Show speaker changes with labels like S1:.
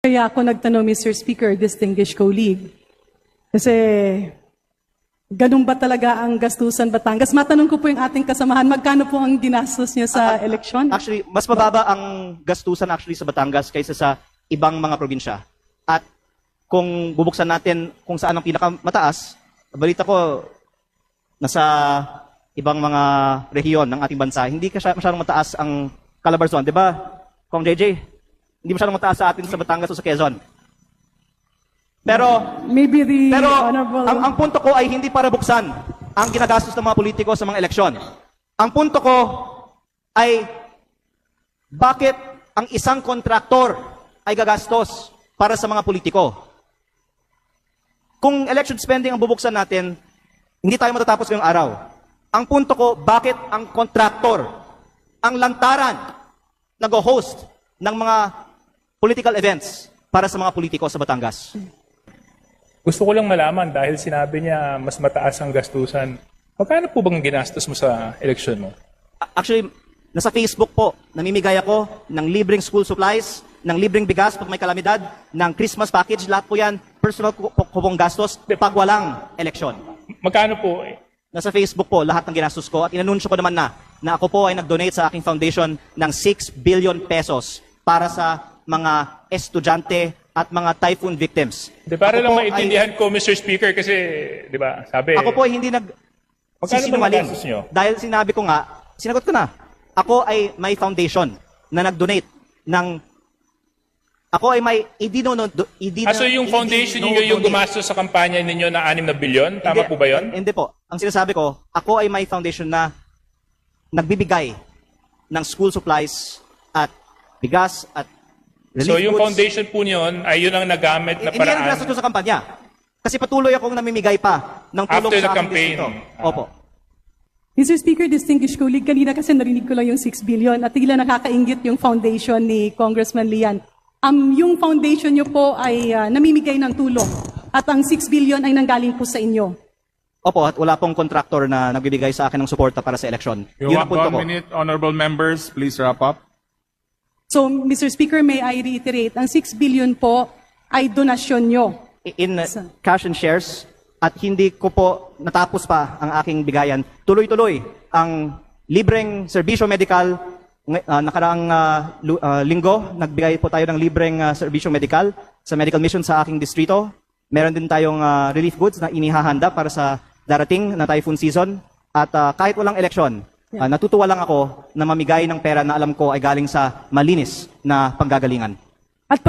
S1: Kaya ako nagtanong, Mr. Speaker, distinguished colleague, kasi ganun ba talaga ang gastusan Batangas? Matanong ko po yung ating kasamahan, magkano po ang ginastos niyo sa eleksyon?
S2: Actually, mas mababa ang gastusan actually sa Batangas kaysa sa ibang mga probinsya. At kung bubuksan natin kung saan ang pinakamataas, balita ko, nasa ibang mga rehiyon ng ating bansa, hindi masyadong mataas ang Calabarzon. Di ba, Kong JJ? Hindi masyadong mataas sa atin sa Batangas o sa Quezon. Pero,
S1: Maybe the honorable...
S2: ang punto ko ay hindi para buksan ang ginagastos ng mga politiko sa mga eleksyon. Ang punto ko ay bakit ang isang kontraktor ay gagastos para sa mga politiko. Kung election spending ang bubuksan natin, hindi tayo matatapos ngayong araw. Ang punto ko, bakit ang kontraktor, ang lantaran, nag-host ng mga political events para sa mga politiko sa Batangas?
S3: Gusto ko lang malaman dahil sinabi niya mas mataas ang gastusan. Magkano po bang ginastos mo sa eleksyon mo?
S2: Actually, nasa Facebook po, namimigay ako ng libreng school supplies, ng libreng bigas pag may kalamidad, ng Christmas package, lahat po yan, personal ko pong gastos pag walang eleksyon.
S3: Magkano po?
S2: Nasa Facebook po, lahat ng ginastos ko at inanunsyo ko naman na ako po ay nag-donate sa aking foundation ng 6 billion pesos para sa mga estudyante at mga typhoon victims.
S3: Di para lang maintindihan ko, Mr. Speaker, kasi, di ba, sabi...
S2: Ako po ay hindi
S3: Magkano ba nagastos nyo?
S2: Dahil sinabi ko nga, sinagot ko na, ako ay may foundation na nag-donate ng... Ako ay may...
S3: So yung foundation niyo yung gumastos sa kampanya ninyo na 6 na bilyon? Tama po ba yun?
S2: Hindi po. Ang sinasabi ko, ako ay may foundation na nagbibigay ng school supplies at bigas at relief
S3: So yung
S2: goods.
S3: foundation po niyon ay yun ang nagamit na
S2: Hindi yan
S3: paraan
S2: ginastos ko sa kampanya. Kasi patuloy akong namimigay pa ng tulong
S3: after
S2: sa
S3: the
S2: aking
S3: campaign.
S2: distrito. Opo.
S1: Mr. Speaker, distinguished colleague, kanina kasi narinig ko lang yung 6 billion at tila nakakaingit yung foundation ni Congressman Lian. Yung foundation niyo po ay namimigay ng tulong at ang 6 billion ay nanggaling po sa inyo.
S2: Opo, at wala pong contractor na nagbibigay sa akin ng suporta para sa eleksyon.
S4: You
S2: Yun ang
S4: want
S2: punto
S4: 1
S2: ko.
S4: minute, honorable members, please wrap up.
S1: So, Mr. Speaker, may I reiterate, ang 6 billion po ay donasyon nyo.
S2: In cash and shares, at hindi ko po natapos pa ang aking bigayan. Tuloy-tuloy ang libreng serbisyo medikal. Nakaraang linggo, nagbigay po tayo ng libreng serbisyo medikal sa medical mission sa aking distrito. Meron din tayong relief goods na inihahanda para sa darating na typhoon season. At kahit walang eleksyon, natutuwa lang ako na mamigay ng pera na alam ko ay galing sa malinis na panggagalingan.
S1: At